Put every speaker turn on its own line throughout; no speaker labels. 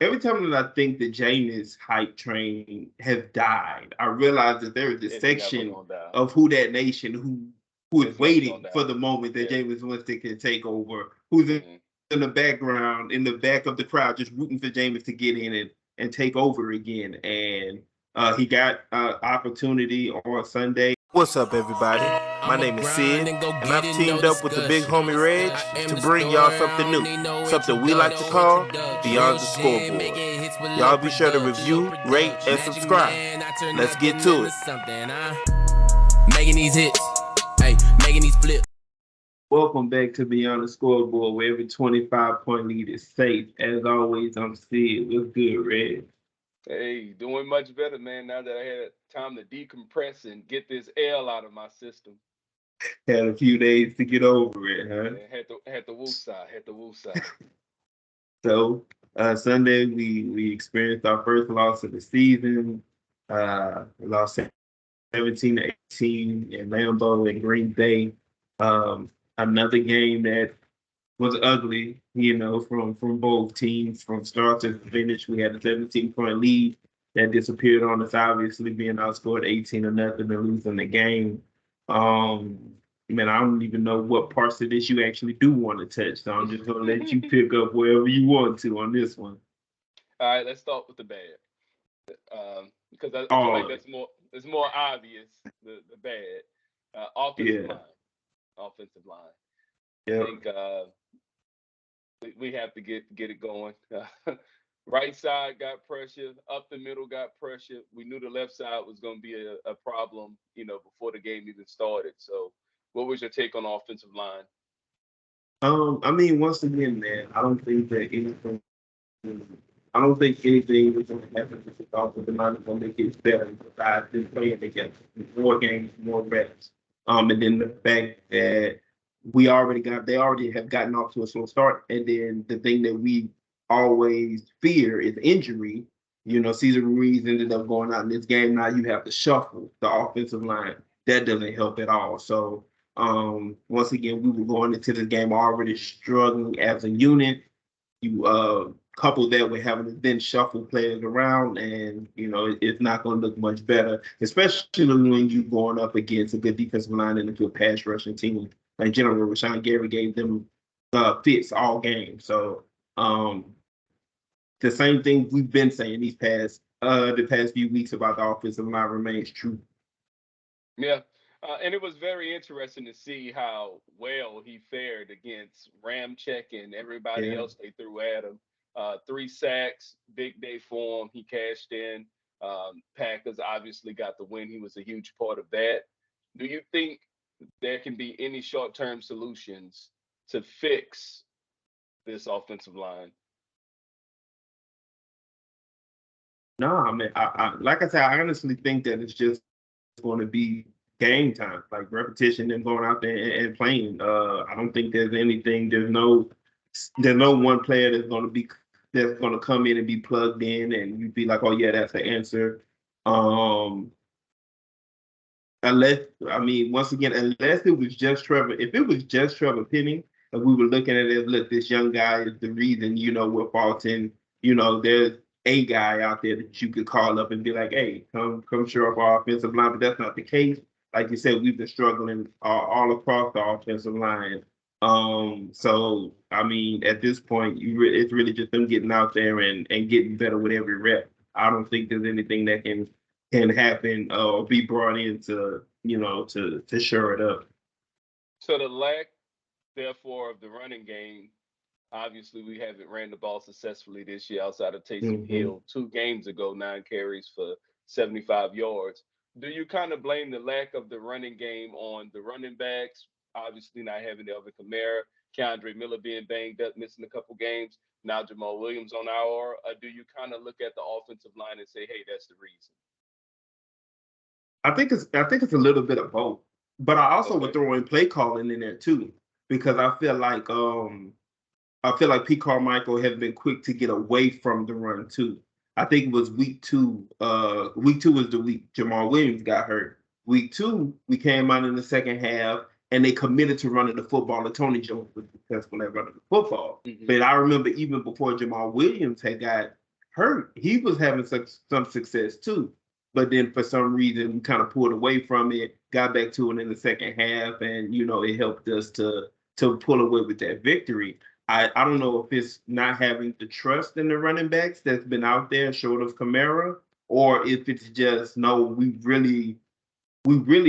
every time that I think the Jameis hype train has died, I realize that there is this
It's never
section
gonna die.
of Who That Nation who is
It's never gonna
waiting for
die.
the moment that
Yeah.
Jameis Winston can take over, who's in the
Hmm.
background, in the back of the crowd, just rooting for Jameis to get in and take over again. And he got opportunity on Sunday. What's up, everybody? My name is Sid, and I've teamed up with the big homie Reg to bring y'all something new, something we like to call Beyond the Scoreboard. Y'all be sure to review, rate, and subscribe. Let's get to it.
Making these hits, hey, making these flips.
Welcome back to Beyond the Scoreboard, where every 25-point lead is safe. As always, I'm Sid. What's good, Reg?
Hey, doing much better, man. Now that I had time to decompress and get this L out of my system.
Had a few days to get over it, huh?
Yeah, had to woosah, had to woosah.
So Sunday we experienced our first loss of the season. We lost 17-18 in Lambeau and Green Bay. Another game that was ugly, from both teams from start to finish. We had a 17-point lead that disappeared on us, obviously being outscored 18-0 and losing the game. Man, I don't even know what parts of this you actually do want to touch, so I'm just gonna let you pick up wherever you want to on this one.
All right, let's start with the bad. Because I feel like
All of it.
that's more it's more obvious the bad. Offensive
Yeah.
line. Offensive line. I
Yeah.
think we have to get it going. Right side got pressure, up the middle got pressure. We knew the left side was going to be a problem, before the game even started. So, what was your take on the offensive line?
I mean, once again, man, I don't think anything is going to happen with the offensive line is going to make it better besides just playing together. More games, more reps. And then the fact that they already have gotten off to a slow start. And then the thing that we always fear is injury. Cesar Ruiz ended up going out in this game. Now you have to shuffle the offensive line. That doesn't help at all. So once again, we were going into this game already struggling as a unit. You couple that with having to then shuffle players around, and it's not going to look much better, especially when you're going up against a good defensive line and a good pass rushing team. Like General Rashawn Gary gave them fits all game. So the same thing we've been saying the past few weeks about the offensive line remains true.
Yeah. And it was very interesting to see how well he fared against Ramczyk and everybody
Yeah.
else they threw at him. 3 sacks, big day for him. He cashed in. Packers obviously got the win. He was a huge part of that. Do you think there can be any short-term solutions to fix this offensive line?
No, I mean, like I said, I honestly think that it's just going to be game time, like repetition and going out there and playing. I don't think there's anything. There's no one player that's going to come in and be plugged in, and you'd be like, oh yeah, that's the answer. Um, unless I mean, once again, unless it was just Trevor. If it was just Trevor Penning, and we were looking at it, look, this young guy is the reason. We're faulting. There's a guy out there that you could call up and be like, hey, come shore up our offensive line. But that's not the case. Like you said, we've been struggling all across the offensive line. So I mean, at this point, it's really just them getting out there and getting better with every rep. I don't think there's anything that can happen or be brought in to shore it up.
So the lack, therefore, of the running game. Obviously, we haven't ran the ball successfully this year outside of Taysom
Hmm.
Hill 2 games ago, 9 carries for 75 yards. Do you kind of blame the lack of the running game on the running backs? Obviously, not having the other Kamara, Keandre Miller being banged up, missing a couple games. Now Jamal Williams on our. Or do you kind of look at the offensive line and say, "Hey, that's the reason"?
I think it's a little bit of both, but I also would
Okay.
throw in play calling in there too, because I feel like Pete Carmichael has been quick to get away from the run too. I think it was week two. Week two was the week Jamal Williams got hurt. Week two, we came out in the second half and they committed to running the football. And Tony Jones was successful at running the football.
Hmm.
But I remember even before Jamal Williams had got hurt, he was having some success too. But then for some reason, we kind of pulled away from it, got back to it in the second half, and it helped us to pull away with that victory. I don't know if it's not having the trust in the running backs that's been out there short of Kamara, or if it's just no, we really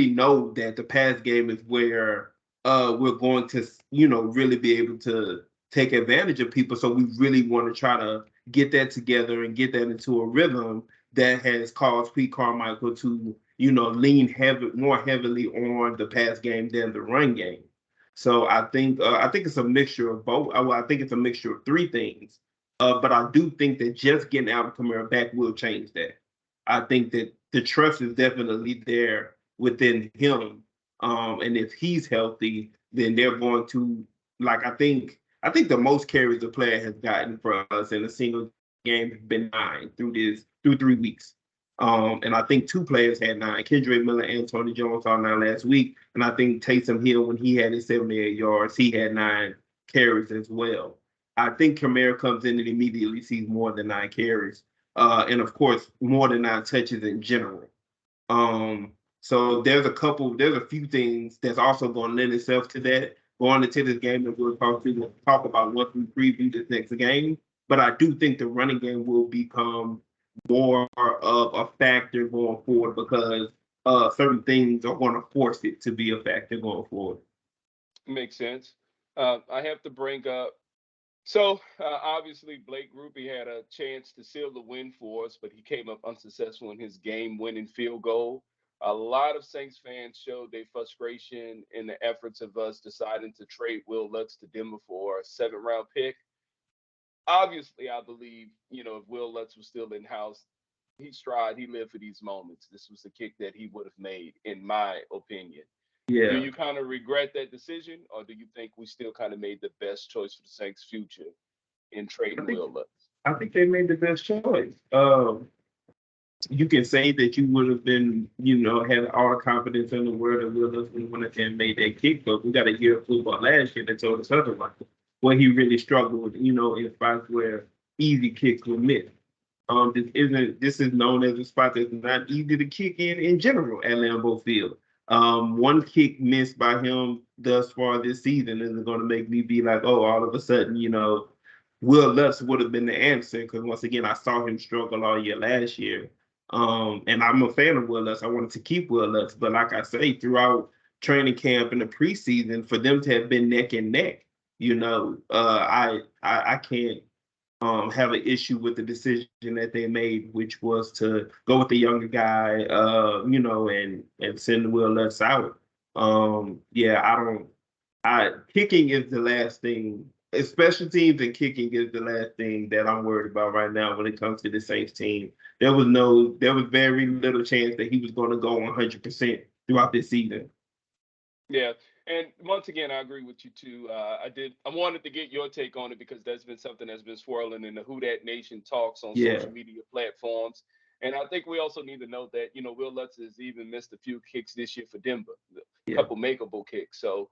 know that the pass game is where we're going to, really be able to take advantage of people. So we really want to try to get that together and get that into a rhythm that has caused Pete Carmichael to, lean more heavily on the pass game than the run game. So I think it's a mixture of both. I think it's a mixture of three things. But I do think that just getting Alvin Kamara back will change that. I think that the trust is definitely there within him. And if he's healthy, then they're going to like I think the most carries a player has gotten for us in a single game has been 9 through 3 weeks. And I think two players had 9. Kendrick Miller and Tony Jones all 9 last week. And I think Taysom Hill, when he had his 78 yards, he had 9 carries as well. I think Kamara comes in and immediately sees more than 9 carries. And of course, more than 9 touches in general. So there's a few things that's also going to lend itself to that going into this game that we'll talk about once we preview this next game. But I do think the running game will become more of a factor going forward because certain things are going to force it to be a factor going forward.
Makes sense. I have to bring up. So obviously Blake Grupe had a chance to seal the win for us, but he came up unsuccessful in his game-winning field goal. A lot of Saints fans showed their frustration in the efforts of us deciding to trade Will Lutz to Denver for a 7th-round pick. Obviously, I believe, if Will Lutz was still in-house, he lived for these moments. This was the kick that he would have made, in my opinion.
Yeah.
Do you kind of regret that decision, or do you think we still kind of made the best choice for the Saints' future in trading Will Lutz?
I think they made the best choice. You can say that you would have been, had all the confidence in the world that Will Lutz would have and made that kick, but we got a year of football last year that told us otherwise. Where he really struggled, in spots where easy kicks were missed. This is known as a spot that's not easy to kick in general at Lambeau Field. One kick missed by him thus far this season isn't going to make me be like, oh, all of a sudden, Will Lutz would have been the answer because once again, I saw him struggle all year last year. And I'm a fan of Will Lutz. I wanted to keep Will Lutz, but like I say, throughout training camp and the preseason, for them to have been neck and neck, I can't have an issue with the decision that they made, which was to go with the younger guy, and send Will Lutz out. Kicking is the last thing. Special teams and kicking is the last thing that I'm worried about right now when it comes to the Saints team. There was very little chance that he was going to go 100% throughout this season.
Yeah. And once again, I agree with you too. I wanted to get your take on it because that's been something that's been swirling in the Who Dat Nation talks on social media platforms. And I think we also need to note that, Will Lutz has even missed a few kicks this year for Denver, a couple makeable kicks. So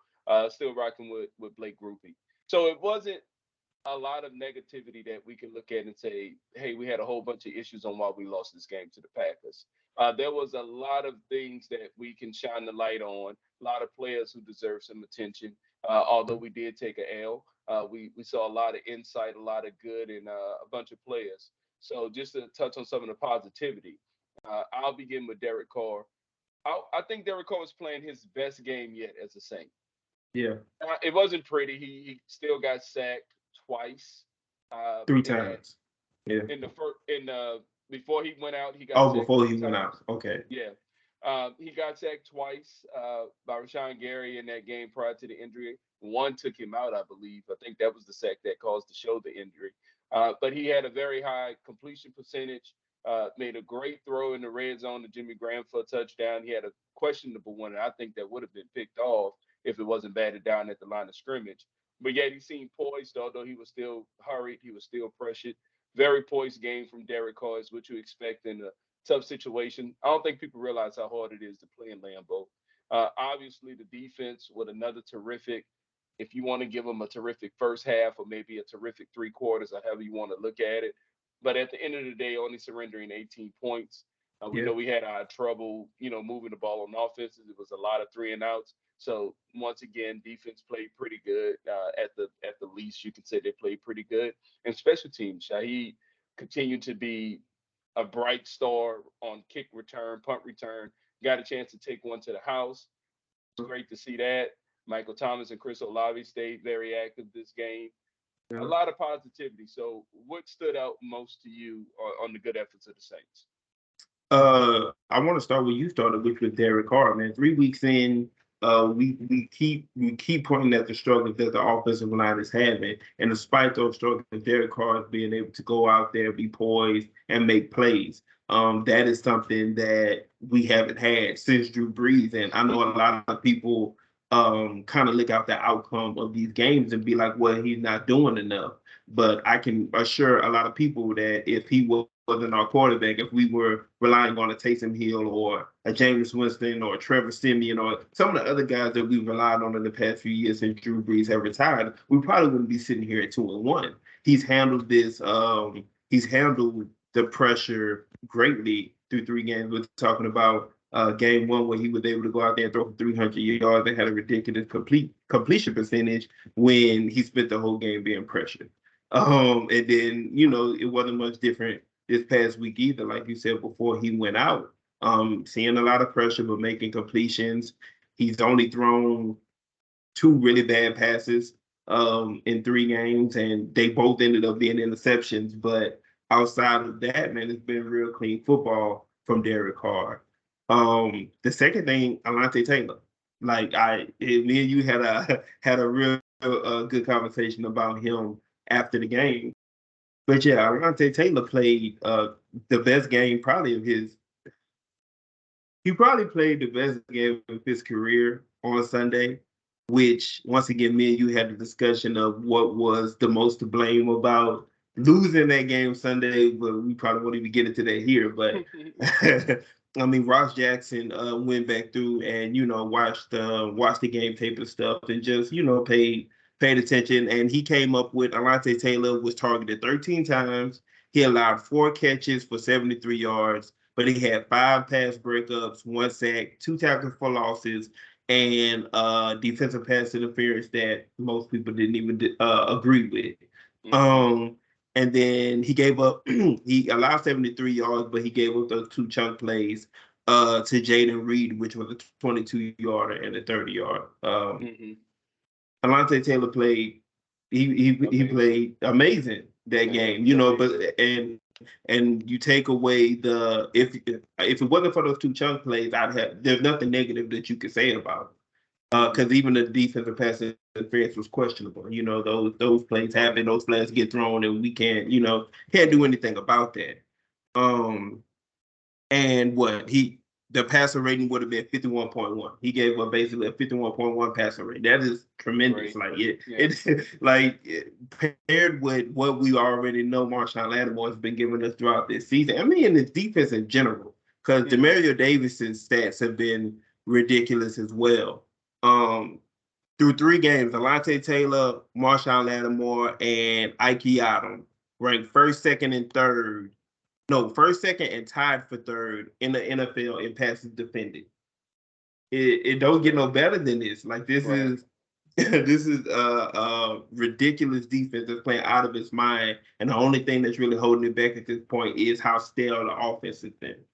still rocking with Blake Grupe. So it wasn't a lot of negativity that we can look at and say, hey, we had a whole bunch of issues on why we lost this game to the Packers. There was a lot of things that we can shine the light on, a lot of players who deserve some attention. Although we did take an L, we saw a lot of insight, a lot of good, and a bunch of players. So just to touch on some of the positivity, I'll begin with Derek Carr. I think Derek Carr was playing his best game yet as a Saint.
Yeah.
It wasn't pretty. He still got sacked twice.
3 times. Yeah.
Before he went out, he got sacked.
Before he went out. Okay.
Yeah. He got sacked twice by Rashawn Gary in that game prior to the injury. One took him out, I believe. I think that was the sack that caused the shoulder injury. But he had a very high completion percentage, made a great throw in the red zone to Jimmy Graham for a touchdown. He had a questionable one, and I think that would have been picked off if it wasn't batted down at the line of scrimmage. But yet he seemed poised, although he was still hurried. He was still pressured. Very poised game from Derek Carr is what you expect in a tough situation. I don't think people realize how hard it is to play in Lambeau. Obviously, the defense with another terrific, if you want to give them a terrific first half or maybe a terrific 3 quarters or however you want to look at it, but at the end of the day, only surrendering 18 points. We
Yeah.
know we had our trouble, moving the ball on offenses. It was a lot of 3-and-outs. So once again, defense played pretty good. At the least, you can say they played pretty good. And special teams, Shaheed continued to be a bright star on kick return, punt return. Got a chance to take one to the house. It's great to see that. Michael Thomas and Chris Olave stayed very active this game. A
Yeah.
lot of positivity. So, what stood out most to you on the good efforts of the Saints?
I want to start where you started, which was Derek Carr, man. 3 weeks in, we keep pointing at the struggles that the offensive line is having, and despite those struggles, Derek Carr is being able to go out there, be poised, and make plays. That is something that we haven't had since Drew Brees, and I know a lot of people kind of look out the outcome of these games and be like, well, he's not doing enough. But I can assure a lot of people that if he wasn't our quarterback, if we were relying on a Taysom Hill or a James Winston or a Trevor Siemian or some of the other guys that we've relied on in the past few years since Drew Brees have retired, we probably wouldn't be sitting here at 2-1. He's handled this. He's handled the pressure greatly through 3 games. We're talking about game one where he was able to go out there and throw for 300 yards and had a ridiculous completion percentage when he spent the whole game being pressured. And then, it wasn't much different this past week either. Like you said before, he went out, seeing a lot of pressure, but making completions. He's only thrown 2 really bad passes in 3 games, and they both ended up being interceptions. But outside of that, man, it's been real clean football from Derek Carr. The second thing, Alontae Taylor. Me and you had a real good conversation about him after the game. But yeah, Alontae Taylor played the best game probably of his. He probably played the best game of his career on Sunday, which once again, me and you had the discussion of what was the most to blame about losing that game Sunday, but we probably won't even get into that here. But I mean, Ross Jackson went back through and watched the game tape and stuff, and just paid attention, and he came up with Alontae Taylor was targeted 13 times. He allowed 4 catches for 73 yards, but he had 5 pass breakups, 1 sack, 2 tackles for losses, and defensive pass interference that most people didn't even agree with.
Mhm.
And then he allowed 73 yards, but he gave up those 2 chunk plays to Jaden Reed, which was a 22-yarder and a 30-yard.
Mhm.
Alontae Taylor played. He played amazing that game, But and you take away if it wasn't for those 2 chunk plays, there's nothing negative that you could say about it. Because even the defensive pass interference was questionable. Those plays happen, those plays get thrown, and we can't do anything about that. And the passer rating would have been 51.1. He gave up basically a 51.1 passer rate. That is tremendous.
Right.
It's paired with what we already know Marshawn Lattimore has been giving us throughout this season. I mean, in the defense in general, because Demario Davis's stats have been ridiculous as well. Through 3 games, Alontae Taylor, Marshawn Lattimore, and Ike Adam ranked first, second, and third. No, first, second, and tied for third in the NFL in passes defended. It don't get no better than this. Like this
Right.
is this is a ridiculous defense that's playing out of its mind, and the only thing that's really holding it back at this point is how stale the offense has been.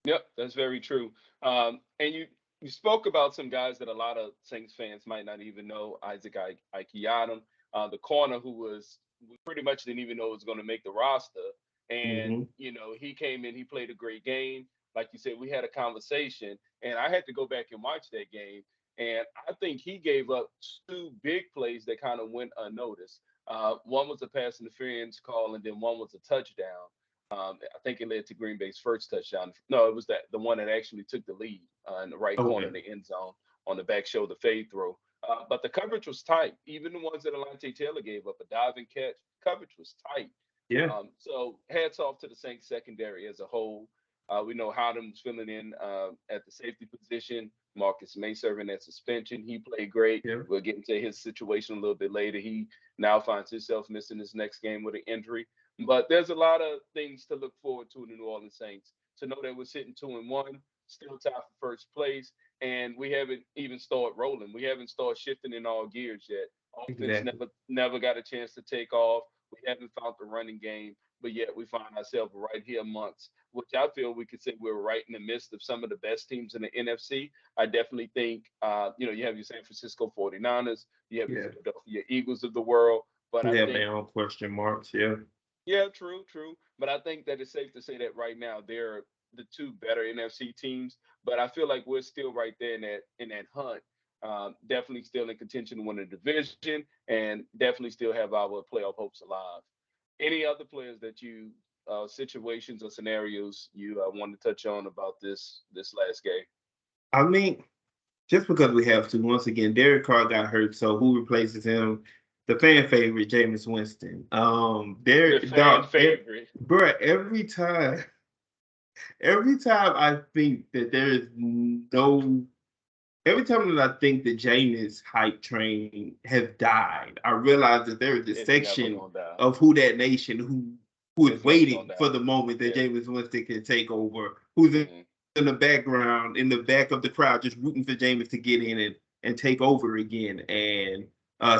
Yep, that's very true. And you spoke about some guys that a lot of Saints fans might not even know. Isaac Ike, the corner who we pretty much didn't even know was going to make the roster. And
Mm-hmm.
he came in, he played a great game. Like you said, we had a conversation, and I had to go back and watch that game. And I think he gave up 2 big plays that kind of went unnoticed. One was a pass interference call, and then one was a touchdown. I think it led to Green Bay's first touchdown. No, it was the one that actually took the lead in the right corner
Okay.
of the end zone on the back shoulder fade throw. But the coverage was tight. Even the ones that Alontae Taylor gave up, a diving catch, coverage was tight.
Yeah.
So hats off to the Saints secondary as a whole. We know Howden was filling in at the safety position. Marcus May serving that suspension. He played great.
Yeah.
We'll get into his situation a little bit later. He now finds himself missing his next game with an injury. But there's a lot of things to look forward to in the New Orleans Saints. To know that we're sitting 2-1, still tied for first place, and we haven't even started rolling. We haven't started shifting in all gears yet. Offense
Exactly.
never got a chance to take off. We haven't found the running game, but yet we find ourselves right here amongst, which I feel we could say we're right in the midst of some of the best teams in the NFC. I definitely think, you have your San Francisco 49ers, you have your
Yeah.
Philadelphia Eagles of the world, but
They
I
have
think,
their own question marks. Yeah.
yeah, true, true. But I think that it's safe to say that right now they're the two better NFC teams. But I feel like we're still right there in that hunt. Definitely still in contention to win the division, and definitely still have our playoff hopes alive. Any other players that you situations or scenarios you want to touch on about this last game?
I mean, just because we have to, once again, Derek Carr got hurt, so who replaces him? The fan favorite, Jameis Winston.
The
Derek,
fan
dog,
favorite.
bruh, every time I think that there is no, every time that I think the Jameis hype train has died, I realize that there is this
It's never
section
gonna die.
of Who That Nation who is
It's never gonna
waiting for
die.
the moment that
Yeah.
Jameis Winston can take over, who's
Hmm.
in the background, in the back of the crowd, just rooting for Jameis to get in and take over again. And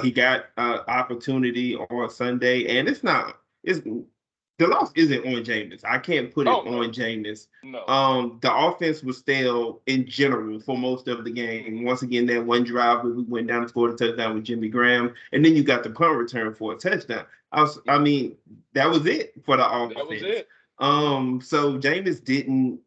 he got opportunity on Sunday, and it's the loss isn't on Jameis. I can't put it
Oh
on
no,
Jameis.
no.
The offense was stale in general for most of the game.
Hmm.
Once again, that one drive where we went down and scored a touchdown with Jimmy Graham, and then you got the punt return for a touchdown. I
Hmm.
mean, that was it for the
That was
offense.
it.
So Jameis didn't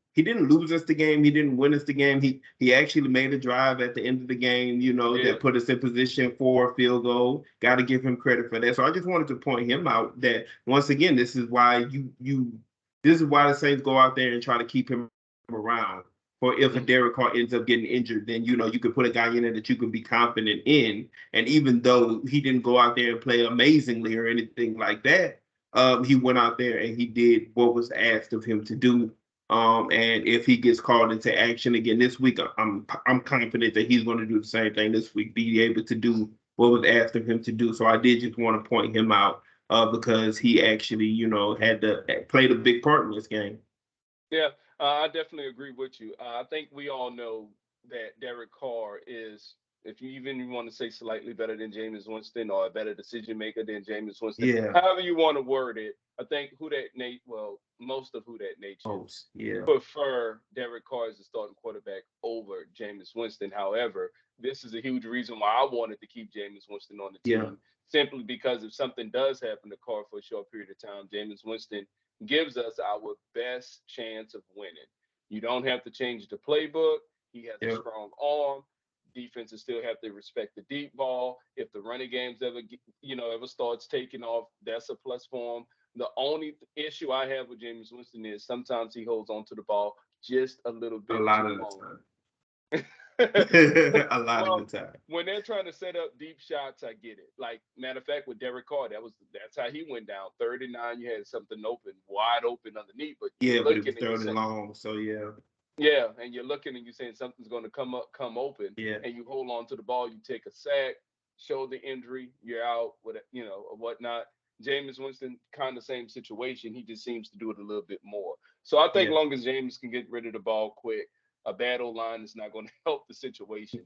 lose us the game. He didn't win us the game. He actually made a drive at the end of the game,
He
that
did.
put us in position for a field goal. Got to give him credit for that. So I just wanted to point him out that once again, this is why the Saints go out there and try to keep him around. For if a
Hmm.
Derek Carr ends up getting injured, then you could put a guy in there that you could be confident in. And even though he didn't go out there and play amazingly or anything like that, he went out there and he did what was asked of him to do. And if he gets called into action again this week, I'm confident that he's going to do the same thing this week, be able to do what was asked of him to do. So I did just want to point him out because he actually, had to played a big part in this game.
Yeah, I definitely agree with you. I think we all know that Derek Carr is, if you even want to say slightly better than Jameis Winston or a better decision maker than Jameis Winston,
Yeah,
however you want to word it. I think who that Nate, well, most of who that nation
most. Yeah,
prefer Derek Carr as the starting quarterback over Jameis Winston. However, this is a huge reason why I wanted to keep Jameis Winston on the
yeah,
team, simply because if something does happen to Carr for a short period of time, Jameis Winston gives us our best chance of winning. You don't have to change the playbook. He has a
yeah.
strong arm. Defenses still have to respect the deep ball. If the running games ever starts taking off, that's a plus for him. The only issue I have with James Winston is sometimes he holds on to the ball just a little
A
bit
lot
too
of the
long.
time. A lot of the
Well,
time.
when they're trying to set up deep shots, I get it. Like matter of fact, with Derek Carr, that's how he went down. 39, you had something open, wide open underneath, but you're
Yeah, but it
looking
was
and you're
third and
saying,
long. So yeah,
yeah, and you're looking and you're saying something's going to come open,
yeah,
and you hold on to the ball, you take a sack, show the injury, you're out, or whatnot. Jameis Winston, kind of same situation. He just seems to do it a little bit more. So I think
yeah.
long as James can get rid of the ball quick, a bad O line is not going to help the situation,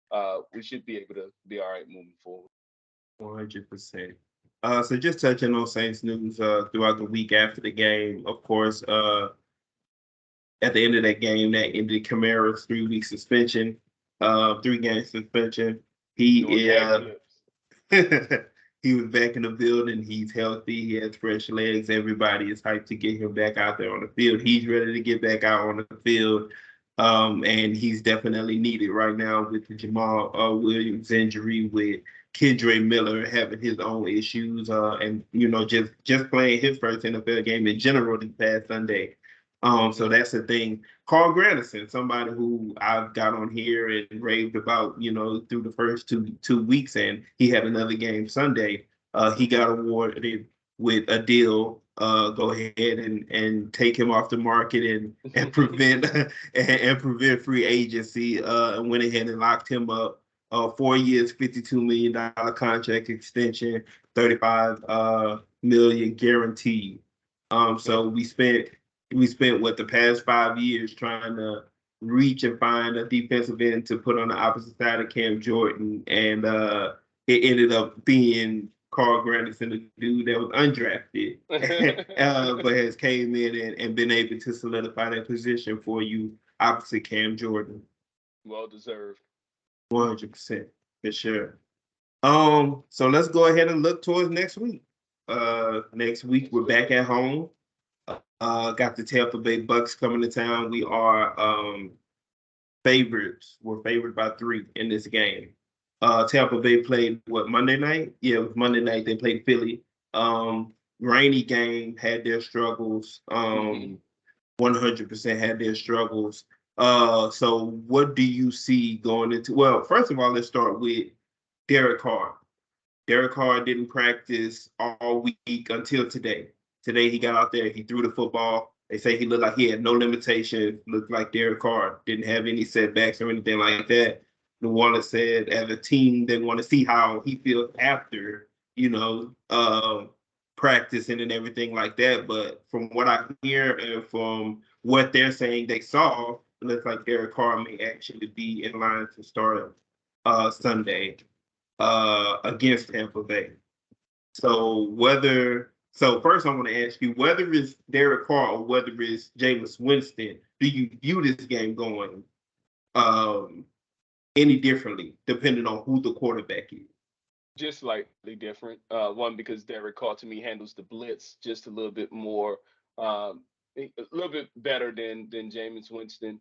but we should be able to be all right moving forward.
100%. So just touching on Saints news throughout the week after the game, of course, at the end of that game, that ended Kamara's 3-week suspension, 3-game suspension.
Doing
He
backflips.
he was back in the building. He's healthy. He has fresh legs. Everybody is hyped to get him back out there on the field. He's ready to get back out on the field. And he's definitely needed right now with the Jamal Williams injury, with Kendra Miller having his own issues, and just playing his first NFL game in general this past Sunday. So
Hmm.
that's the thing. Carl Granderson, somebody who I've got on here and raved about, through the first two weeks, and he had another game Sunday. He got awarded with a deal. Go ahead and take him off the market and prevent and prevent free agency. And went ahead and locked him up. 4 years, $52 million contract extension, $35 million guaranteed. So we spent what the past 5 years trying to reach and find a defensive end to put on the opposite side of Cam Jordan, and it ended up being Carl Granderson, the dude that was undrafted, but has came in and been able to solidify that position for you opposite Cam Jordan.
Well deserved.
100% for sure. So let's go ahead and look towards next week. Next week we're back at home. Got the Tampa Bay Bucs coming to town. We are favorites. We're favored by 3 in this game. Tampa Bay played Monday night? Yeah, it was Monday night. They played Philly. Rainy game, had their struggles. 100% had their struggles. So what do you see going into? Well, first of all, let's start with Derek Carr. Derek Carr didn't practice all week until today. Today he got out there, he threw the football. They say he looked like he had no limitations, looked like Derek Carr, didn't have any setbacks or anything like that. New Orleans said as a team they want to see how he feels after, practicing and everything like that. But from what I hear and from what they're saying they saw, it looks like Derek Carr may actually be in line to start Sunday against Tampa Bay. So first I want to ask you, whether it's Derek Carr or whether it's Jameis Winston, do you view this game going any differently depending on who the quarterback is?
Just slightly different. One, because Derek Carr to me handles the blitz just a little bit more, a little bit better than Jameis Winston.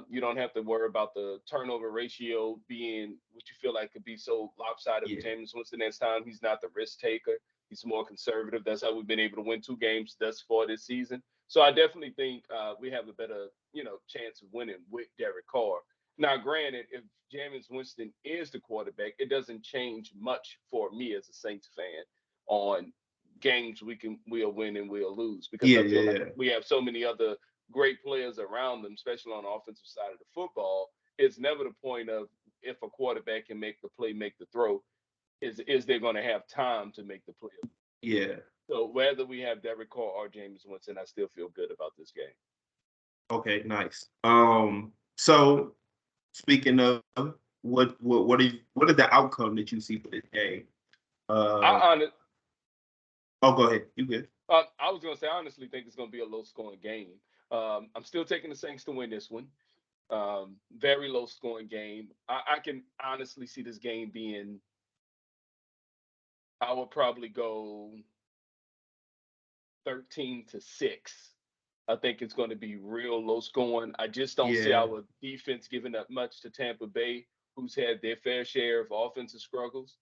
You don't have to worry about the turnover ratio being what you feel like could be so lopsided with Jameis Winston next time. He's not the risk taker. He's more conservative. That's how we've been able to win 2 games thus far this season. So I definitely think we have a better, chance of winning with Derek Carr. Now, granted, if Jameis Winston is the quarterback, it doesn't change much for me as a Saints fan on games we'll win and we'll lose, because I feel like we have so many other great players around them, especially on the offensive side of the football. It's never the point of if a quarterback can make the play, make the throw, is they're going to have time to make the play.
Yeah.
So whether we have Derek Carr or Jameis Winston, I still feel good about this game.
Okay, nice. So speaking of what is the outcome that you see for this game?
Go
ahead. You good?
I was going to say, I honestly think it's going to be a low-scoring game. I'm still taking the Saints to win this one. Very low-scoring game. I can honestly see this game being, I would probably go 13-6. I think it's going to be real low-scoring. I just don't see our defense giving up much to Tampa Bay, who's had their fair share of offensive struggles.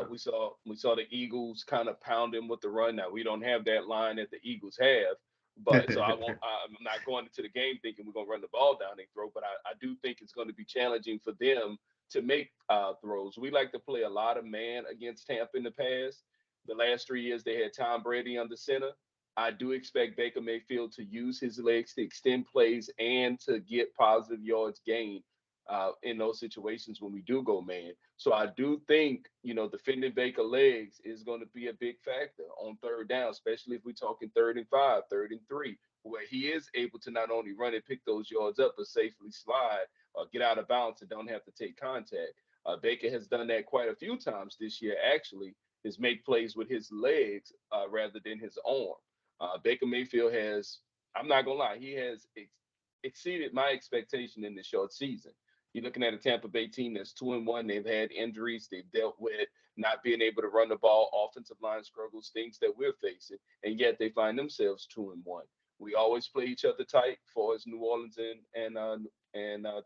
We saw the Eagles kind of pounding with the run. Now we don't have that line that the Eagles have, but so I'm not going into the game thinking we're gonna run the ball down their throat. But I do think it's going to be challenging for them to make throws. We like to play a lot of man against Tampa in the past. The last 3 years they had Tom Brady under center. I do expect Baker Mayfield to use his legs to extend plays and to get positive yards gained in those situations when we do go man. So I do think, defending Baker legs is going to be a big factor on third down, especially if we're talking 3rd and 5, 3rd and 3, where he is able to not only run and pick those yards up, but safely slide or get out of bounds and don't have to take contact. Baker has done that quite a few times this year, actually, is make plays with his legs rather than his arm. Baker Mayfield has, I'm not going to lie, he has exceeded my expectation in this short season. You're looking at a Tampa Bay team that's 2-1. They've had injuries. They've dealt with not being able to run the ball, offensive line struggles, things that we're facing, and yet they find themselves 2-1. We always play each other tight for as New Orleans and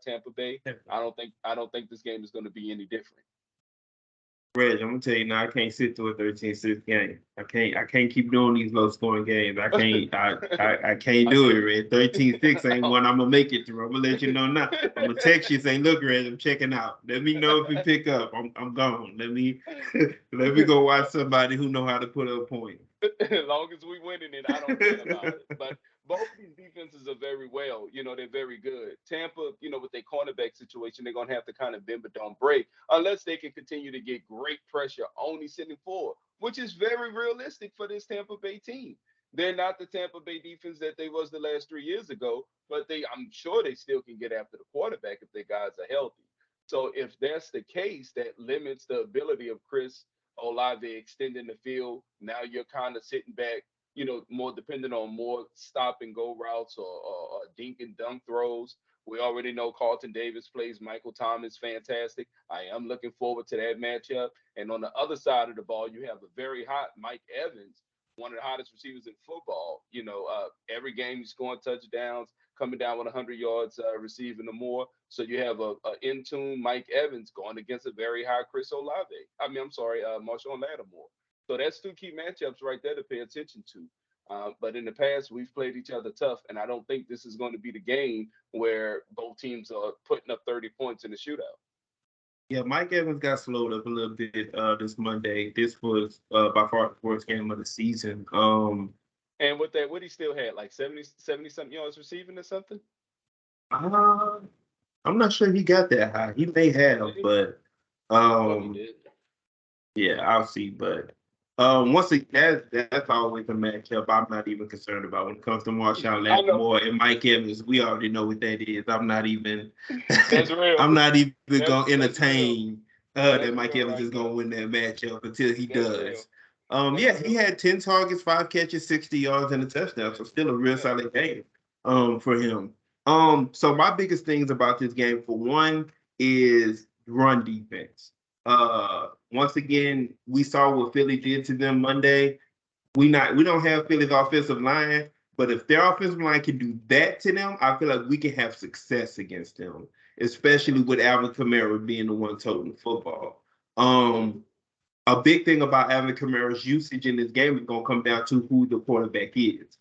Tampa Bay. I don't think this game is going to be any different.
Reg, I'm gonna tell you now, I can't sit through a 13-6 game. I can't keep doing these low scoring games. I can't do it, Reg. 13-6 ain't one I'm gonna make it through. I'm gonna let you know now. I'm gonna text you saying, look, Reg, I'm checking out. Let me know if you pick up. I'm gone. Let me go watch somebody who know how to put up points.
As long as we winning it, I don't care about it. But both these defenses are very very well. They're very good. Tampa, with their cornerback situation, they're going to have to kind of bend but don't break unless they can continue to get great pressure only sitting forward, which is very realistic for this Tampa Bay team. They're not the Tampa Bay defense that they was the last 3 years ago, but I'm sure they still can get after the quarterback if their guys are healthy. So if that's the case, that limits the ability of Chris Olave extending the field. Now you're kind of sitting back, more dependent on more stop and go routes or dink and dunk throws. We already know Carlton Davis plays Michael Thomas fantastic. I am looking forward to that matchup. And on the other side of the ball, you have a very hot Mike Evans, one of the hottest receivers in football. Every game he's scoring touchdowns, coming down with 100 yards receiving or more. So you have a in-tune Mike Evans going against a very high Chris Olave. Marshawn Lattimore. So that's two key matchups right there to pay attention to. But in the past, we've played each other tough, and I don't think this is going to be the game where both teams are putting up 30 points in the shootout.
Yeah, Mike Evans got slowed up a little bit this Monday. This was by far the worst game of the season.
And with that, what he still had, like 70-something yards receiving or something?
I'm not sure he got that high. He may have, but yeah, I'll see. But once again, that's always a matchup I'm not even concerned about when it comes to Marshawn Lattimore and Mike Evans. We already know what that is. I'm not even.
That's real.
I'm not even gonna entertain that Mike Evans is gonna win that matchup until he does. Yeah, he had 10 targets, 5 catches, 60 yards, and a touchdown. So still a real solid game for him. So my biggest things about this game, for one, is run defense. Once again, we saw what Philly did to them Monday. We don't have Philly's offensive line, but if their offensive line can do that to them, I feel like we can have success against them, especially with Alvin Kamara being the one toting the football. A big thing about Alvin Kamara's usage in this game is going to come down to who the quarterback is.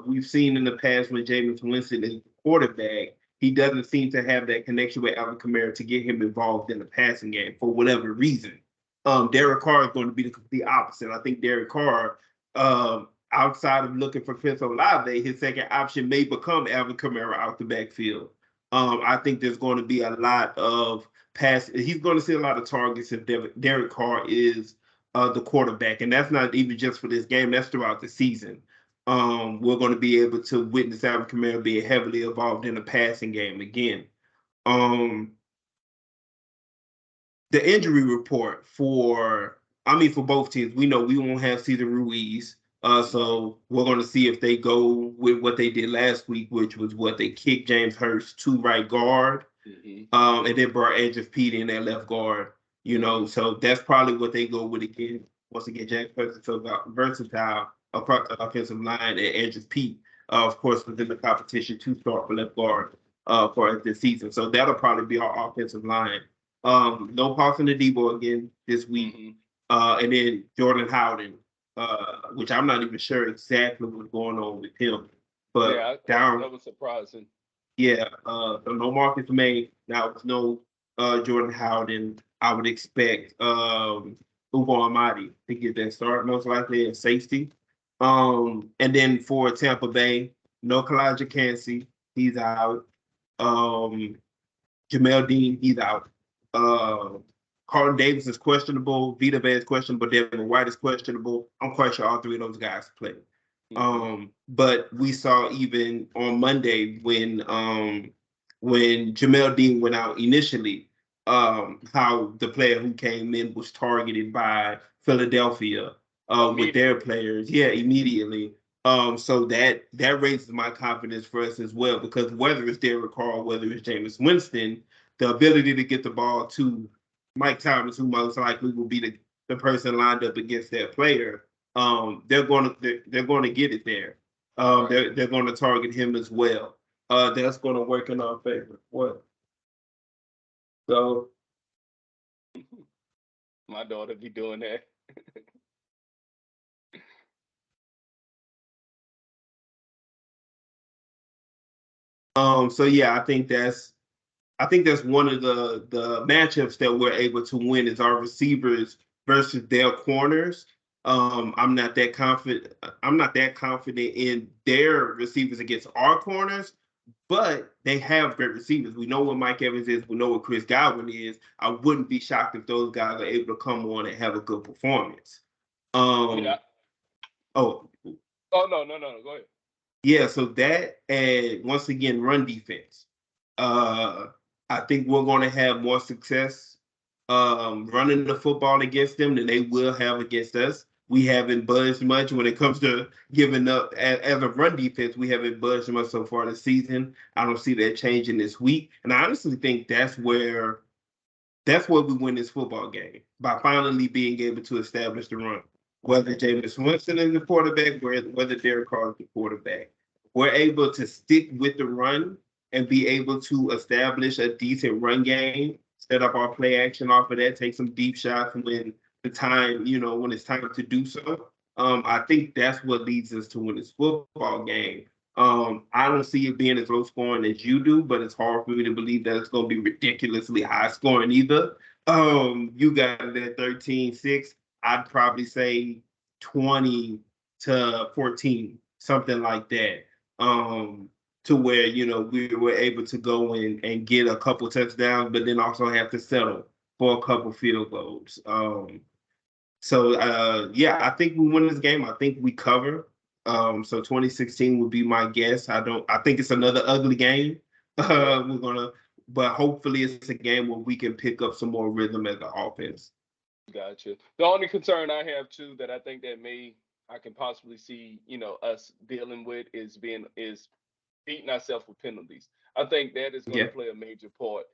We've seen in the past when Jameis Winston is the quarterback, he doesn't seem to have that connection with Alvin Kamara to get him involved in the passing game for whatever reason. Derek Carr is going to be the complete opposite. I think Derek Carr, outside of looking for Chris Olave, his second option may become Alvin Kamara out the backfield. I think there's going to be a lot of he's going to see a lot of targets if Derek Carr is the quarterback. And that's not even just for this game, that's throughout the season. We're going to be able to witness Alvin Kamara being heavily involved in the passing game again. The injury report for both teams, we know we won't have Cesar Ruiz. So we're going to see if they go with what they did last week, which was what they kicked James Hurst to right guard. Mm-hmm. And then brought Edge of Pete in at left guard, so that's probably what they go with again. Once again, James Hurst is versatile across the offensive line, and Edge of Pete, of course, within the competition to start for left guard for this season. So that'll probably be our offensive line. No Paulson Adebo again this week. Mm-hmm. And then Jordan Howden, which I'm not even sure exactly what's going on with him. But
yeah, that was surprising.
Yeah, so no Marcus May. Now it's no Jordan Howden. I would expect Ugo Amadi to get that start, most likely at safety. And then for Tampa Bay, no Kalijah Cansey, he's out. Jamel Dean, he's out. Carlton Davis is questionable. Vita Vea is questionable. Devin White is questionable. I'm quite sure all three of those guys play. But we saw even on Monday when Jamel Dean went out initially, how the player who came in was targeted by Philadelphia with their players. Yeah, immediately. So that raises my confidence for us as well, because whether it's Derek Carr, whether it's Jameis Winston, the ability to get the ball to Mike Thomas, who most likely will be the person lined up against that player, they're going to get it there. They're going to target him as well. That's going to work in our favor. What? So
my daughter be doing that.
So yeah, I think that's one of the matchups that we're able to win is our receivers versus their corners. I'm not that confident. I'm not that confident in their receivers against our corners, but they have great receivers. We know what Mike Evans is. We know what Chris Godwin is. I wouldn't be shocked if those guys are able to come on and have a good performance.
Yeah.
Oh,
Oh no. Go ahead.
yeah. So that, and once again, run defense. I think we're going to have more success running the football against them than they will have against us. We haven't budged much when it comes to giving up. As a run defense, we haven't budged much so far this season. I don't see that changing this week. And I honestly think that's where we win this football game, by finally being able to establish the run. Whether Jameis Winston is the quarterback, whether Derek Carr is the quarterback, we're able to stick with the run and be able to establish a decent run game, set up our play action off of that, take some deep shots when when it's time to do so. I think that's what leads us to win this football game. I don't see it being as low scoring as you do, but it's hard for me to believe that it's going to be ridiculously high scoring either. You got that 13-6. I'd probably say 20-14, something like that. To where, we were able to go in and get a couple touchdowns, but then also have to settle for a couple field goals. I think we win this game. I think we cover. So 2016 would be my guess. I think it's another ugly game. But hopefully it's a game where we can pick up some more rhythm as an offense.
Gotcha. The only concern I have too that I think that I can possibly see, us dealing with is beating ourselves with penalties. I think that is going to play a major part.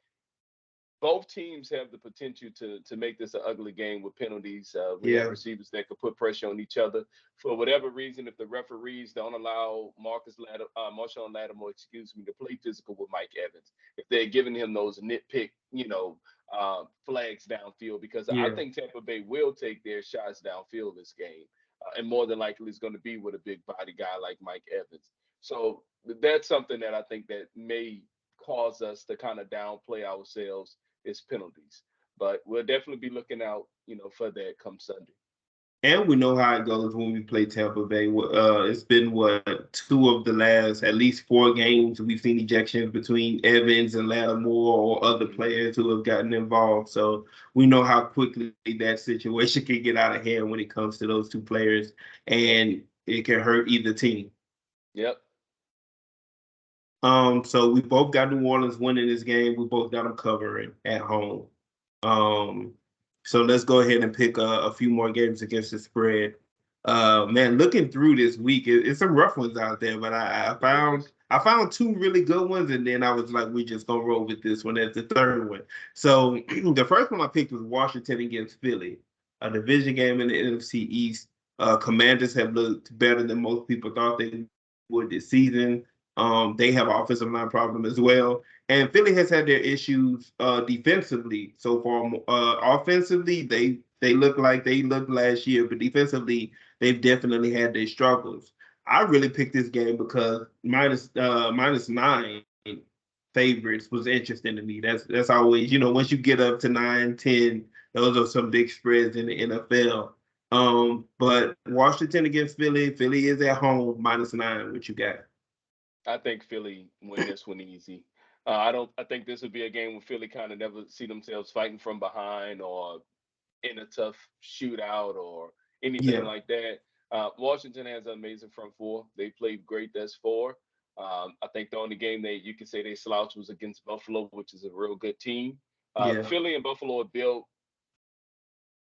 Both teams have the potential to make this an ugly game with penalties. We have receivers that could put pressure on each other. For whatever reason, if the referees don't allow Marshawn Lattimore, to play physical with Mike Evans, if they're giving him those nitpick, flags downfield, because I think Tampa Bay will take their shots downfield this game. And more than likely it's going to be with a big body guy like Mike Evans. So that's something that I think that may cause us to kind of downplay ourselves is penalties. But we'll definitely be looking out, for that come Sunday.
And we know how it goes when we play Tampa Bay. It's been two of the last at least 4 games we've seen ejections between Evans and Lattimore or other players who have gotten involved. So we know how quickly that situation can get out of hand when it comes to those 2 players, and it can hurt either team.
Yep.
So we both got New Orleans winning this game. We both got them covering at home. So let's go ahead and pick a few more games against the spread. Man, looking through this week, it's some rough ones out there, but I found 2 really good ones, and then I was like, we're just gonna roll with this one as the third one. So the first one I picked was Washington against Philly, a division game in the NFC East. Commanders have looked better than most people thought they would this season. They have offensive line problem as well. And Philly has had their issues defensively so far. Offensively, they look like they looked last year, but defensively, they've definitely had their struggles. I really picked this game because -9 favorites was interesting to me. That's always, once you get up to 9-10, those are some big spreads in the NFL. But Washington against Philly is at home, -9. What you got?
I think Philly win this one easy. I think this would be a game where Philly kind of never see themselves fighting from behind or in a tough shootout or anything like that. Washington has an amazing front 4. They played great thus far. I think the only game that you could say they slouched was against Buffalo, which is a real good team. Philly and Buffalo are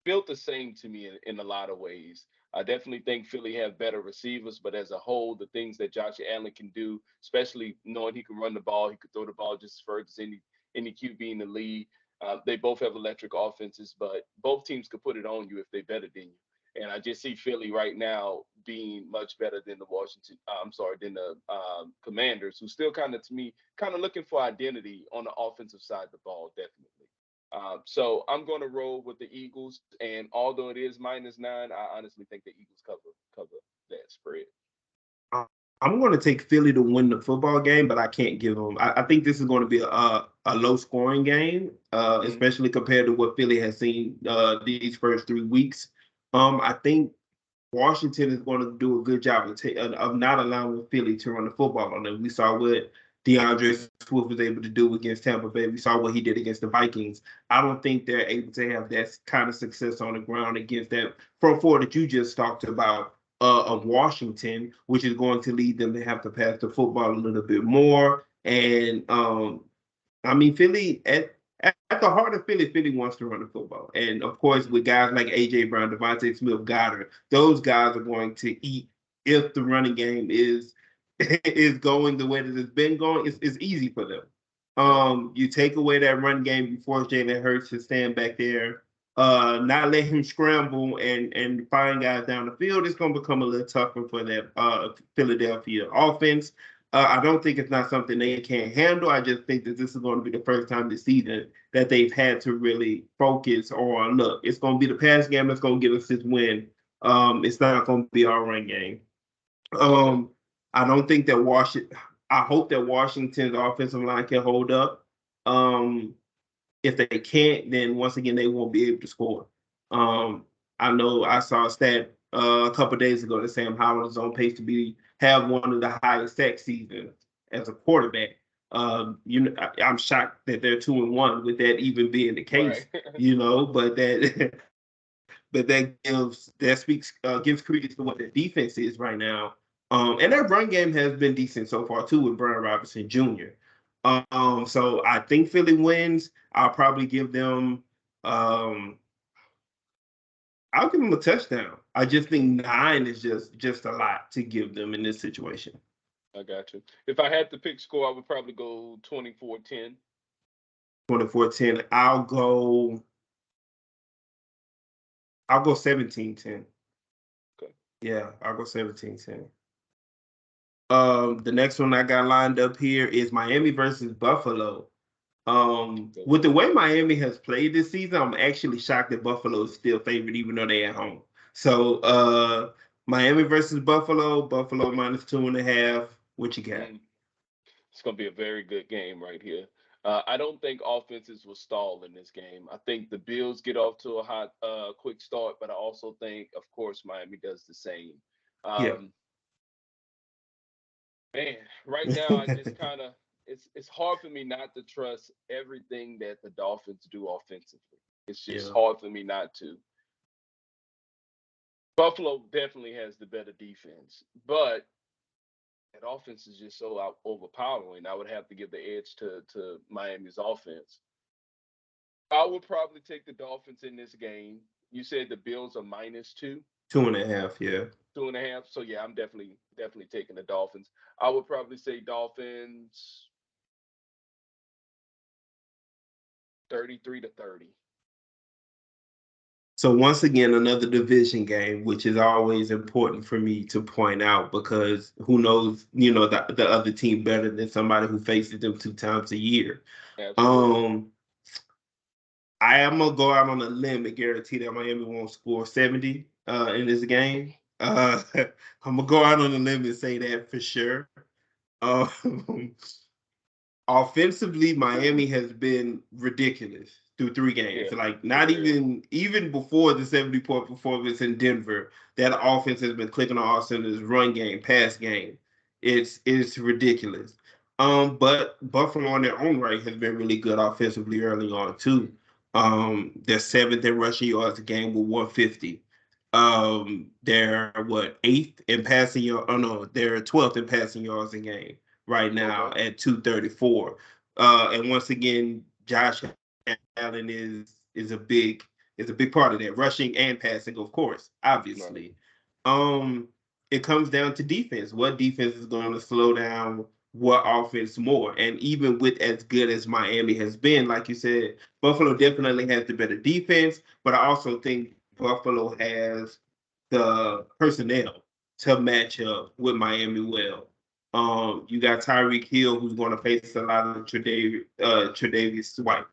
built the same to me in a lot of ways. I definitely think Philly have better receivers, but as a whole, the things that Josh Allen can do, especially knowing he can run the ball, he could throw the ball just as far as any QB in the league. They both have electric offenses, but both teams could put it on you if they're better than you. And I just see Philly right now being much better than the Commanders, who still kind of looking for identity on the offensive side of the ball, definitely. So I'm going to roll with the Eagles, and although it is -9, I honestly think the Eagles cover that spread.
I'm going to take Philly to win the football game, but I can't give them. I think this is going to be a low-scoring game, especially compared to what Philly has seen these first 3 weeks. I think Washington is going to do a good job of not allowing Philly to run the football on them. We saw what DeAndre Swift was able to do against Tampa Bay. We saw what he did against the Vikings. I don't think they're able to have that kind of success on the ground against that front four that you just talked about of Washington, which is going to lead them to have to pass the football a little bit more. And I mean, Philly at the heart of Philly, Philly wants to run the football. And of course, with guys like AJ Brown, Devontae Smith, Goddard, those guys are going to eat if the running game is going the way that it's been going. It's easy for them. You take away that run game, you force Jalen Hurts to stand back there, not let him scramble and find guys down the field. It's going to become a little tougher for that Philadelphia offense. I don't think it's not something they can't handle. I just think that this is going to be the first time this season that they've had to really focus on, look, it's going to be the pass game that's going to give us this win. It's not going to be our run game. I don't think that I hope that Washington's offensive line can hold up. If they can't, then once again, they won't be able to score. I know I saw a stat a couple of days ago that Sam Howden is on pace to have one of the highest sack seasons as a quarterback. I'm shocked that they're 2-1 with that even being the case, right. But that gives credence to what the defense is right now. And their run game has been decent so far too with Brian Robinson Jr. So I think Philly wins. I'll probably give them I'll give them a touchdown. I just think 9 is just a lot to give them in this situation.
I got you. If I had to pick score, I would probably go 24-10.
24-10. I'll go 17-10.
Okay.
Yeah, I'll go 17-10. The next one I got lined up here is Miami versus Buffalo. With the way Miami has played this season, I'm actually shocked that Buffalo is still favored, even though they're at home. So Miami versus Buffalo minus 2.5. What you got?
It's going to be a very good game right here. I don't think offenses will stall in this game. I think the Bills get off to a hot, quick start, but I also think, of course, Miami does the same. Man, right now I just kind of it's hard for me not to trust everything that the Dolphins do offensively. It's just hard for me not to. Buffalo definitely has the better defense, but that offense is just so overpowering. I would have to give the edge to Miami's offense. I would probably take the Dolphins in this game. You said the Bills are minus 2?
2.5, yeah.
2.5. So yeah, I'm definitely taking the Dolphins. I would probably say Dolphins 33-30.
So once again, another division game, which is always important for me to point out because who knows, the other team better than somebody who faces them 2 times a year.
Absolutely.
I am gonna go out on a limb and guarantee that Miami won't score 70 in this game. I'm gonna go out on a limb and say that for sure. Offensively, Miami has been ridiculous through 3 games. Like not even before the 70-point performance in Denver, that offense has been clicking on all cylinders, run game, pass game. It's ridiculous. But Buffalo on their own right has been really good offensively early on too. They're 7th in rushing yards a game with 150. They're 8th in passing yards. Oh no, they're 12th in passing yards a game right now at 234. And once again, Josh Allen is a big part of that, rushing and passing, of course, obviously. Right. It comes down to defense. What defense is going to slow down what offense more? And even with as good as Miami has been, like you said, Buffalo definitely has the better defense, but I also think Buffalo has the personnel to match up with Miami well. You got Tyreek Hill, who's going to face a lot of Tre'Davious White.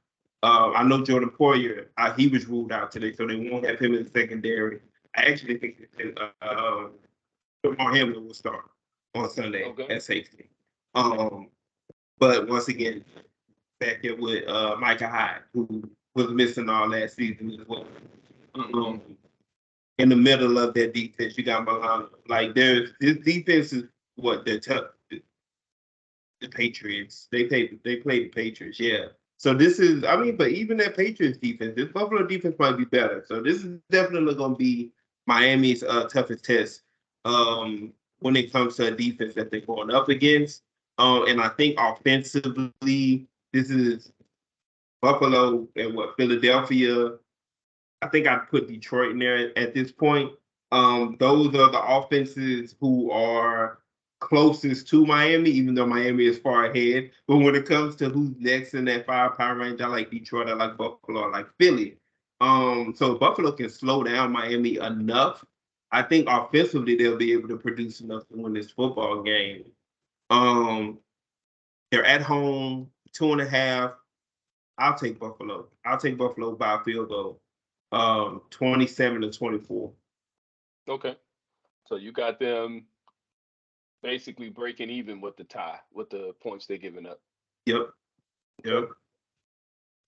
I know Jordan Poyer, he was ruled out today, so they won't have him in the secondary. I actually think that Lamar Hamlin will start on Sunday at safety. But once again, back here with Micah Hyde, who was missing all last season as well. in the middle of their defense, you got Milano. Like this defense is what they're tough. The Patriots. They played the Patriots, yeah. So this is, I mean, but even that Patriots defense, this Buffalo defense might be better. So this is definitely going to be Miami's toughest test when it comes to a defense that they're going up against. And I think offensively, this is Buffalo and Philadelphia. I think I'd put Detroit in there at this point. Those are the offenses who are closest to Miami, even though Miami is far ahead. But when it comes to who's next in that firepower range, I like Detroit, I like Buffalo, I like Philly. So Buffalo can slow down Miami enough. I think offensively they'll be able to produce enough to win this football game. They're at home, 2.5. I'll take Buffalo. I'll take Buffalo by a field goal. 27-24.
Okay. So you got them basically breaking even with the tie, with the points they're giving up.
Yep.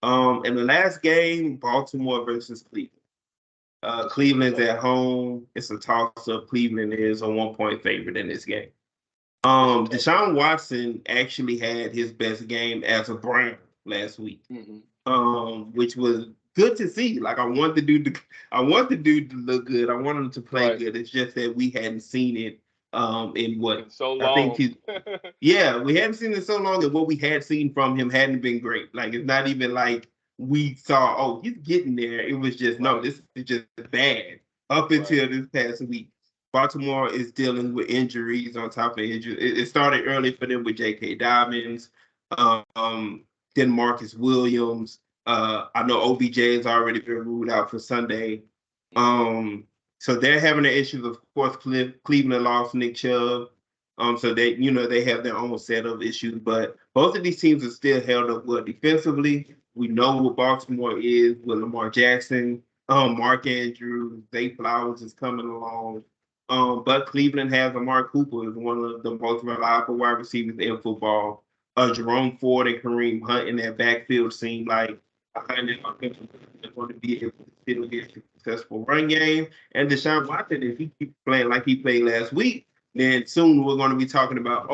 And the last game, Baltimore versus Cleveland. Cleveland's at home. It's a toss-up. Cleveland is a 1-point favorite in this game. Deshaun Watson actually had his best game as a Brown last week, which was good to see. Like I want the dude to look good. I want him to play good. It's just that we hadn't seen it in what
so long.
I think we hadn't seen it so long, and what we had seen from him hadn't been great. Like it's not even like we saw, oh, he's getting there. It was just no, this is just bad up until this past week. Baltimore is dealing with injuries on top of injuries. It started early for them with J.K. Dobbins, then Marcus Williams. I know OBJ has already been ruled out for Sunday. So they're having the issues. Of course, Cleveland lost Nick Chubb. So they have their own set of issues. But both of these teams are still held up well defensively. We know what Baltimore is with Lamar Jackson, Mark Andrews, Zay Flowers is coming along. But Cleveland has Amari Cooper as one of the most reliable wide receivers in football. Jerome Ford and Kareem Hunt in that backfield seem like behind it they're going to be able to still get a successful run game. And Deshaun Watson, if he keeps playing like he played last week, then soon we're going to be talking about,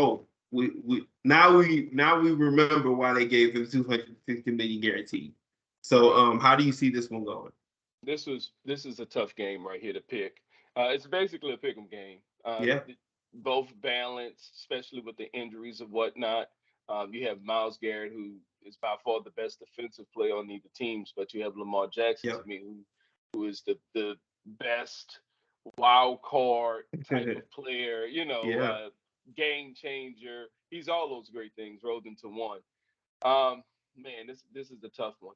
we remember why they gave him $260 million guaranteed. So how do you see this one going?
This is a tough game right here to pick. It's basically a pick'em game. Both balanced, especially with the injuries and whatnot. You have Myles Garrett, who is by far the best defensive player on either teams, but you have Lamar Jackson to me, who is the best wild card type of player, game changer. He's all those great things rolled into one. Man, this is a tough one.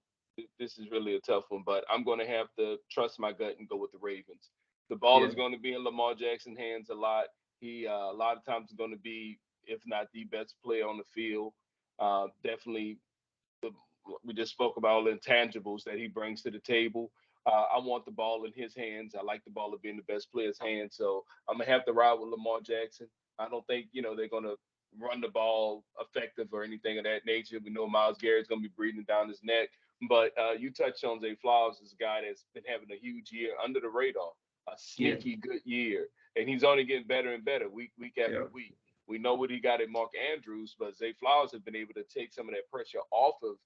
This is really a tough one, but I'm going to have to trust my gut and go with the Ravens. The ball is going to be in Lamar Jackson's hands a lot. He a lot of times is going to be, if not the best player on the field. Definitely, we just spoke about all the intangibles that he brings to the table. I want the ball in his hands. I like the ball being the best player's hands. So I'm going to have to ride with Lamar Jackson. I don't think, they're going to run the ball effective or anything of that nature. We know Myles Garrett's going to be breathing down his neck. But you touched on Zay Flowers, this guy that's been having a huge year under the radar, a sneaky good year. And he's only getting better and better week after week. We know what he got at Mark Andrews, but Zay Flowers has been able to take some of that pressure off of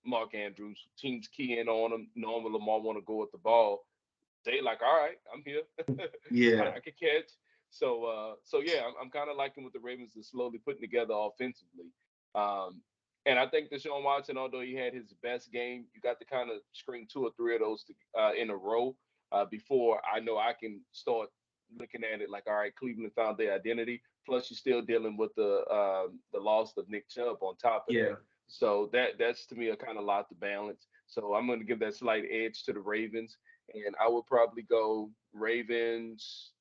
Mark Andrews. Teams key in on him, knowing when Lamar want to go with the ball. They like, all right, I'm here. I can catch. So I'm kind of liking what the Ravens are slowly putting together offensively. And I think Deshaun Watson, although he had his best game, you got to kind of string 2 or 3 of those in a row before I know I can start looking at it like, all right, Cleveland found their identity. Plus, you're still dealing with the loss of Nick Chubb on top of that. So that's to me a kind of lot to balance. So I'm going to give that slight edge to the Ravens, and I would probably go Ravens.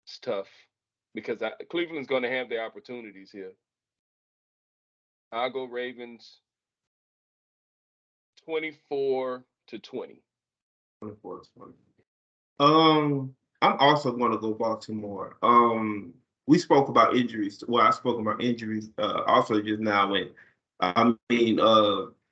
It's tough because Cleveland's going to have their opportunities here. I'll go Ravens 24-20.
24-20. I'm also going to go Baltimore. we spoke about injuries. Well, I spoke about injuries also just now. And I mean,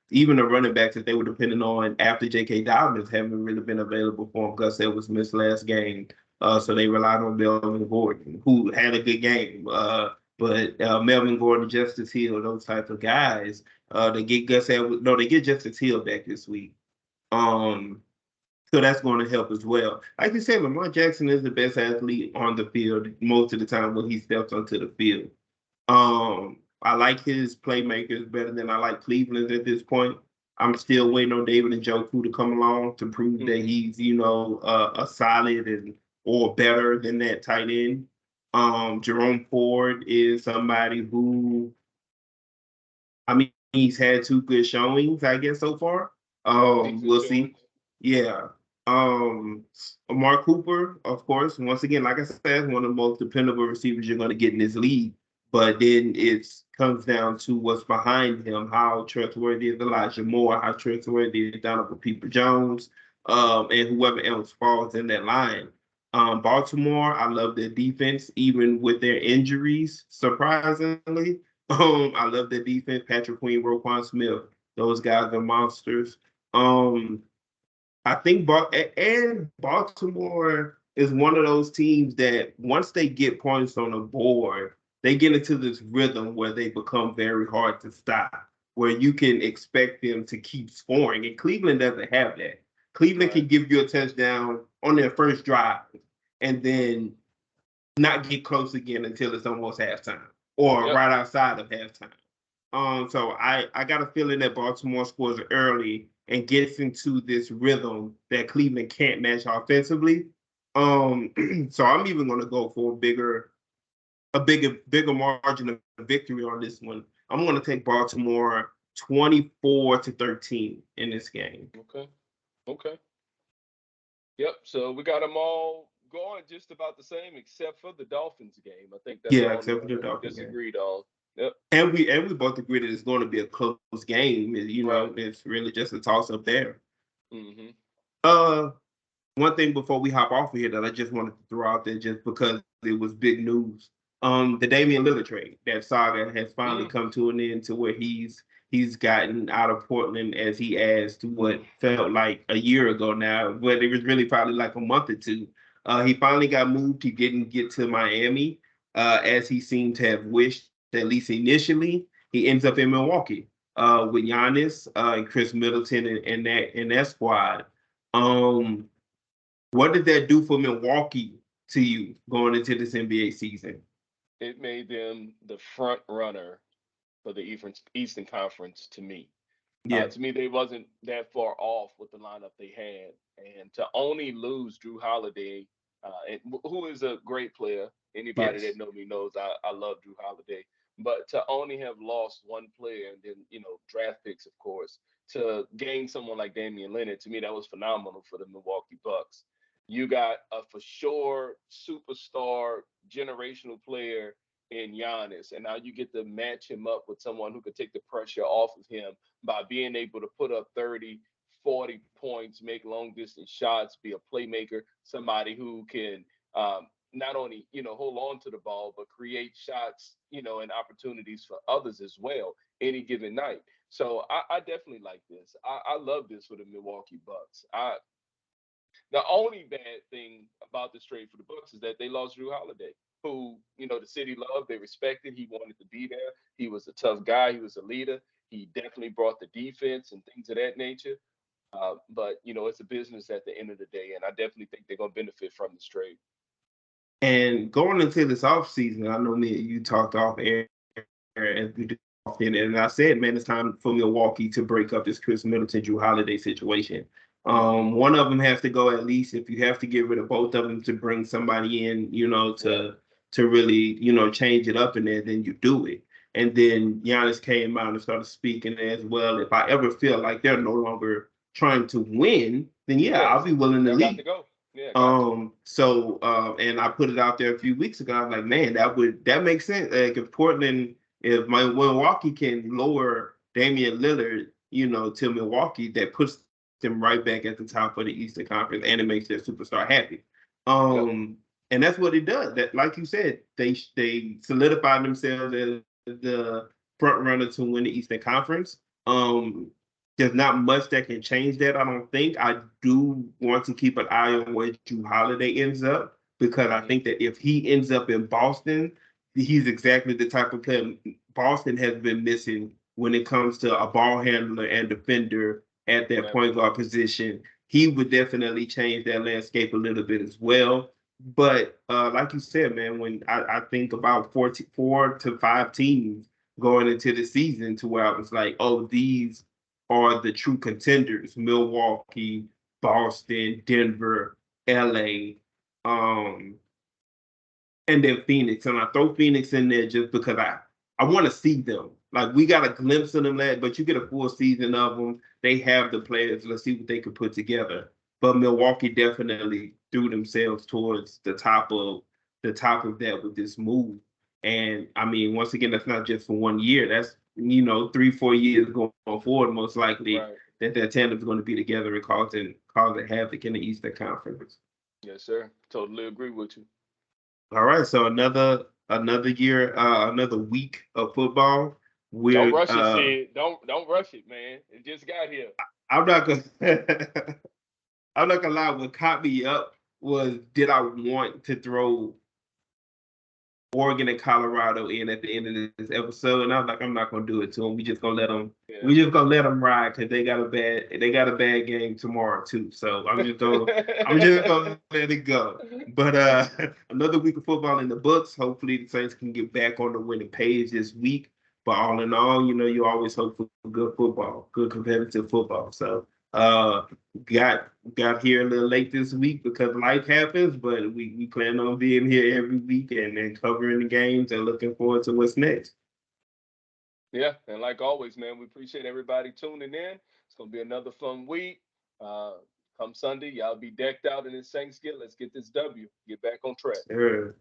even the running backs that they were depending on after J.K. Dobbins haven't really been available for them. Gus Edwards missed last game, so they relied on Melvin Gordon, who had a good game. But Melvin Gordon, Justice Hill, those types of guys, they get Gus Edwards. No, they get Justice Hill back this week. So that's going to help as well. Like you said, Lamar Jackson is the best athlete on the field most of the time when he steps onto the field. I like his playmakers better than I like Cleveland's at this point. I'm still waiting on David Njoku to come along to prove that he's, a solid and or better than that tight end. Jerome Ford is somebody who, I mean, he's had 2 good showings, I guess, so far. We'll see. Yeah. Mark Cooper, of course, once again, like I said, one of the most dependable receivers you're going to get in this league. But then it comes down to what's behind him, how trustworthy is Elijah Moore, how trustworthy is Donovan Peoples-Jones, and whoever else falls in that line. Baltimore, I love their defense, even with their injuries, surprisingly. I love their defense. Patrick Queen, Roquan Smith, those guys are monsters. I think Baltimore is one of those teams that once they get points on the board, they get into this rhythm where they become very hard to stop, where you can expect them to keep scoring. And Cleveland doesn't have that. Cleveland can give you a touchdown on their first drive and then not get close again until it's almost halftime or right outside of halftime. So I got a feeling that Baltimore scores early and gets into this rhythm that Cleveland can't match offensively. So I'm even going to go for a bigger margin of victory on this one. I'm going to take Baltimore 24-13 in this game.
Okay. Yep. So we got them all going just about the same, except for the Dolphins game. I think that's
except for the Dolphins
disagreed on. Yep.
And we both agree that it's going to be a close game. It's really just a toss up there. One thing before we hop off of here that I just wanted to throw out there, just because it was big news. The Damian Lillard trade, that saga has finally come to an end, to where he's gotten out of Portland as he asked to what felt like a year ago now, but it was really probably like a month or two. He finally got moved. He didn't get to Miami as he seemed to have wished, at least initially. He ends up in Milwaukee with Giannis and Chris Middleton and that squad. What did that do for Milwaukee to you going into this NBA season?
It made them the front runner for the Eastern Conference to me. To me, they wasn't that far off with the lineup they had. And to only lose Drew Holiday, who is a great player. Anybody that know me knows I love Drew Holiday. But to only have lost one player and then, draft picks, of course, to gain someone like Damian Lillard, to me, that was phenomenal for the Milwaukee Bucks. You got a for sure superstar, generational player in Giannis, and now you get to match him up with someone who could take the pressure off of him by being able to put up 30, 40 points, make long distance shots, be a playmaker, somebody who can not only, hold on to the ball, but create shots, and opportunities for others as well any given night. So I definitely like this. I love this for the Milwaukee Bucks. The only bad thing about this trade for the Bucks is that they lost Drew Holiday, who, the city loved, they respected. He wanted to be there. He was a tough guy. He was a leader. He definitely brought the defense and things of that nature. But, it's a business at the end of the day, and I definitely think they're going to benefit from this trade.
And going into this offseason, I know me and you talked off air as we did, and I said, man, it's time for Milwaukee to break up this Chris Middleton, Drew Holiday situation. One of them has to go at least. If you have to get rid of both of them to bring somebody in, to really, change it up in there, then you do it. And then Giannis came out and started speaking as well. If I ever feel like they're no longer trying to win, then I'll be willing to leave. And I put it out there a few weeks ago. I was like, man, that makes sense. Like if Milwaukee can lower Damian Lillard, to Milwaukee, that puts them right back at the top of the Eastern Conference, and it makes their superstar happy. And And that's what it does. That, like you said, they solidify themselves as the front runner to win the Eastern Conference. There's not much that can change that, I don't think. I do want to keep an eye on where Jrue Holiday ends up, because I think that if he ends up in Boston, he's exactly the type of player Boston has been missing when it comes to a ball handler and defender at that point guard position. He would definitely change that landscape a little bit as well. But like you said, man, when I think about 4 to 5 teams going into the season, to where I was like, oh, these are the true contenders: Milwaukee, Boston, Denver, LA, and then Phoenix. And I throw Phoenix in there just because I want to see them. Like, we got a glimpse of them, but you get a full season of them. They have the players. Let's see what they could put together. But Milwaukee definitely threw themselves towards the top of that with this move. And I mean, once again, that's not just for 1 year. That's 3-4 years going forward, most likely, that tandem is going to be together and causing havoc in the Eastern Conference.
Yes, sir. Totally agree with you.
All right, so another year, another week of football.
Don't rush it, Sid. Don't rush it, man. It just got here.
I'm not gonna lie. What caught me up was, did I want to throw Oregon and Colorado in at the end of this episode? And I was like, I'm not gonna do it to them. We just gonna let them. Yeah. We just gonna let them ride, because they got a bad game tomorrow too. So I'm just gonna let it go. But another week of football in the books. Hopefully the Saints can get back on the winning page this week. But all in all, you always hope for good football, good competitive football. So got here a little late this week because life happens, but we plan on being here every week and covering the games and looking forward to what's next.
Yeah, and like always, man, we appreciate everybody tuning in. It's gonna be another fun week. Come Sunday, y'all be decked out in this Saints gear. Let's get this W. Get back on track.
Sure.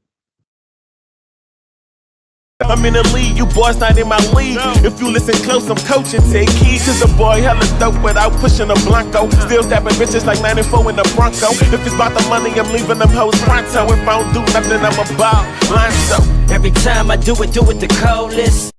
I'm in the league, you boys not in my league. If you listen close, I'm coaching. Take keys to the boy, hella dope without pushing a Blanco. Still stabbing bitches like 94 in the Bronco. If it's about the money, I'm leaving them hoes pronto. If I don't do nothing, I'm about line so.
Every time I do it the coldest.